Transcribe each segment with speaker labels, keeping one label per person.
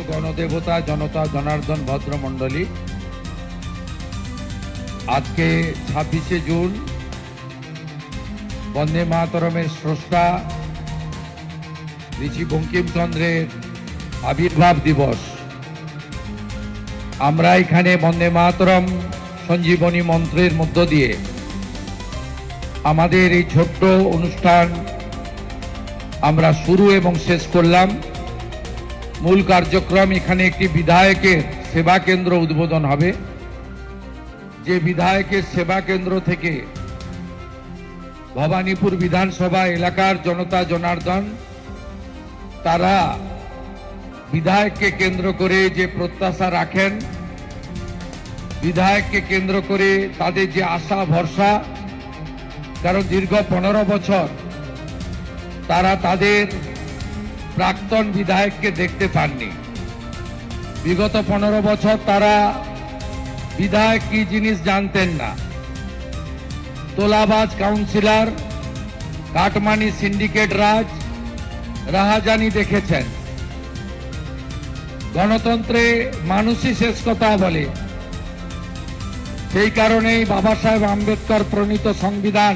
Speaker 1: গণদেবতা জনতা জনার্দন ভদ্রমণ্ডলী, আজকে 26শে জুন বন্দে মাতরমের স্রষ্টা ঋষি বঙ্কিমচন্দ্রের আবির্ভাব দিবস। আমরা এখানে বন্দে মাতরম সঞ্জীবনী মন্ত্রের মধ্য দিয়ে আমাদের এই ছোট্ট অনুষ্ঠান আমরা শুরু এবং শেষ করলাম। মূল কার্যক্রম এখানে একটি বিধায়কের সেবা কেন্দ্র উদ্বোধন হবে, যে বিধায়কের সেবা কেন্দ্র থেকে ভবানীপুর বিধানসভা এলাকার জনতা জনার্দন তারা বিধায়ককে কেন্দ্র করে যে প্রত্যাশা রাখেন, বিধায়ককে কেন্দ্র করে তাদের যে আশা ভরসা, কারণ দীর্ঘ 15 বছর তারা তাদের প্রাক্তন বিধায়ককে দেখতে পাননি। বিগত 15 বছর তারা বিধায়ক কি জিনিস জানতেন না। তোলাবাজ কাউন্সিলর, কাটমানি সিন্ডিকেট রাজ, রাহাজানি দেখেছেন। গণতন্ত্রে মানুষই শেষ কথা বলে, সেই কারণেই বাবা সাহেব আম্বেদকর প্রণীত সংবিধান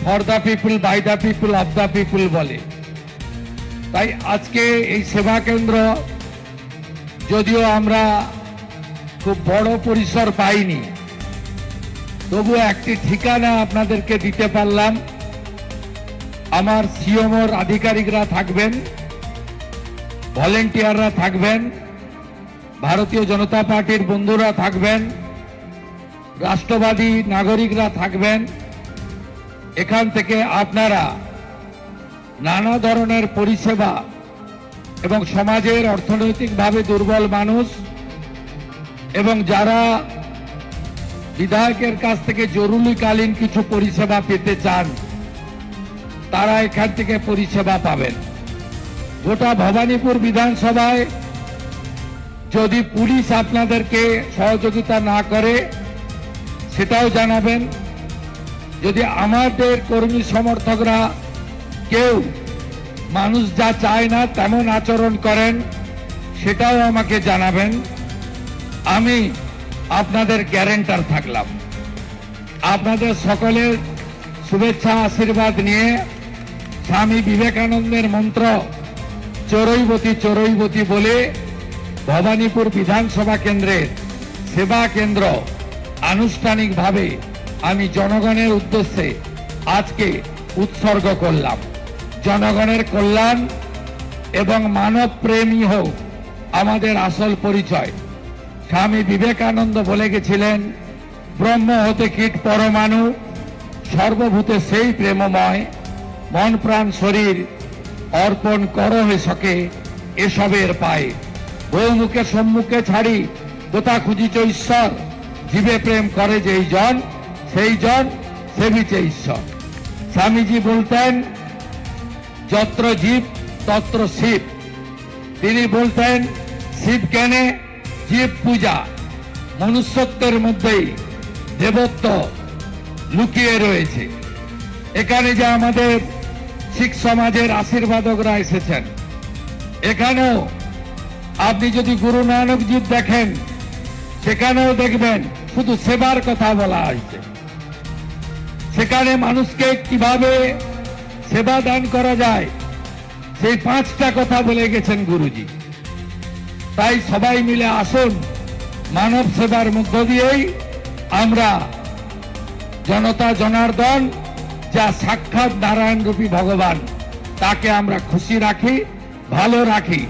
Speaker 1: for the people, by the people, of the people বলে। তাই আজকে এই সেবা কেন্দ্র যদিও আমরা খুব বড় পরিসর পাইনি, তবু একটি ঠিকানা আপনাদেরকে দিতে পারলাম। আমার সিএমওর আধিকারিকরা থাকবেন, ভলেন্টিয়াররা থাকবেন, ভারতীয় জনতা পার্টির বন্ধুরা থাকবেন, রাষ্ট্রবাদী নাগরিকরা থাকবেন। এখান থেকে আপনারা নানা ধরনের পরিষেবা এবং সমাজের অর্থনৈতিকভাবে দুর্বল মানুষ এবং যারা বিধায়কের কাছ থেকে জরুরিকালীন কিছু পরিষেবা পেতে চান, তারা এখান থেকে পরিষেবা পাবেন। গোটা ভবানীপুর বিধানসভায় যদি পুলিশ আপনাদেরকে সহযোগিতা না করে সেটাও জানাবেন। যদি আমাদের কর্মী সমর্থকরা কেউ মানুষ যা চায় না তেমন আচরণ করেন, সেটাও আমাকে জানাবেন। আমি আপনাদের গ্যারেন্টার থাকলাম। আপনাদের সকলের শুভেচ্ছা আশীর্বাদ নিয়ে স্বামী বিবেকানন্দের মন্ত্র চরৈবতী চরৈবতী বলে ভবানীপুর বিধানসভা কেন্দ্রের সেবা কেন্দ্র আনুষ্ঠানিকভাবে আমি জনগণের উদ্দেশ্যে আজকে উৎসর্গ করলাম। জনগণের কল্যাণ এবং মানব প্রেমই হোক আমাদের আসল পরিচয়। স্বামী বিবেকানন্দ বলে গেছিলেন, ব্রহ্ম হতে কীট পরমাণু, সর্বভূতে সেই প্রেমময়, মন প্রাণ শরীর অর্পণ করো হে সকে এসবের পায়ে। বহুমুখে সম্মুখে ছাড়ি কোথা খুঁজিছ ঈশ্বর, জীবে প্রেম করে যেই জন, সেই জন সেবিছে ঈশ্বর। স্বামীজি বলতেন, যত্র জীব তত্র শিব। তিনি বলতেন, শিব কেনে, জীব পূজা। মনুষ্যত্বের মধ্যেই দেবত্ব লুকিয়ে রয়েছে। এখানে যে আমাদের শিখ সমাজের আশীর্বাদকরা এসেছেন, এখানেও আপনি যদি গুরু নানকজি দেখেন, সেখানেও দেখবেন শুধু সেবার কথা বলা হয়েছে। সেখানে মানুষকে কিভাবে সেবা দান করা যায় সেই 5টা কথা বলে গেছেন গুরুজি। তাই সবাই মিলে আসুন, মানব সেবার মধ্য দিয়েই আমরা জনতা জনার্দন যা সাক্ষাৎ নারায়ণ রূপী ভগবান, তাকে আমরা খুশি রাখি, ভালো রাখি।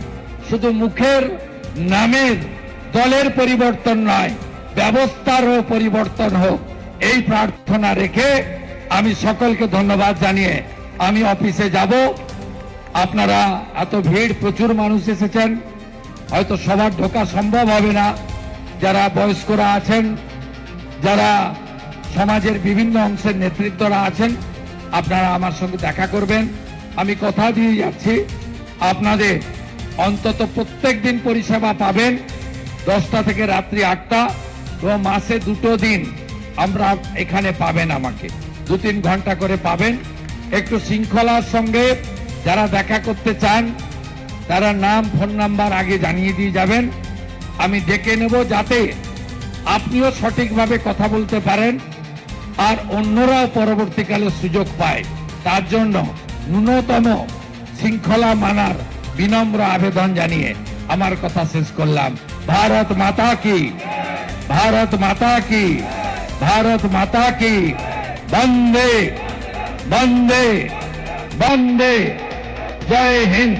Speaker 1: শুধু মুখের নামের দলের পরিবর্তন নয়, ব্যবস্থারও পরিবর্তন হোক, এই প্রার্থনা রেখে আমি সকলকে ধন্যবাদ জানিয়ে আমি অফিসে যাব। আপনারা এত ভিড়, প্রচুর মানুষ এসেছেন, হয়তো সবার ঢোকা সম্ভব হবে না। যারা বয়স্করা আছেন, যারা সমাজের বিভিন্ন অংশের নেতৃত্বরা আছেন, আপনারা আমার সঙ্গে দেখা করবেন। আমি কথা দিয়ে যাচ্ছি, আপনাদের অন্তত প্রত্যেক দিন পরিষেবা পাবেন 10টা থেকে রাত্রি 8টা, এবং মাসে 2টো দিন আমরা এখানে পাবেন, আমাকে 2-3 ঘন্টা করে পাবেন। একটু শৃঙ্খলার সঙ্গে যারা দেখা করতে চান তারা নাম ফোন নাম্বার আগে জানিয়ে দিয়ে যাবেন, আমি ডেকে নেব, যাতে আপনিও সঠিকভাবে কথা বলতে পারেন আর অন্যরাও পরবর্তীকালে সুযোগ পায়। তার জন্য ন্যূনতম শৃঙ্খলা মানার বিনম্র আবেদন জানিয়ে আমার কথা শেষ করলাম। ভারত মাতা কি, ভারত মাতা কি, ভারত মাতা কি। বন্দে বন্দে বন্দে। জয় হিন্দ।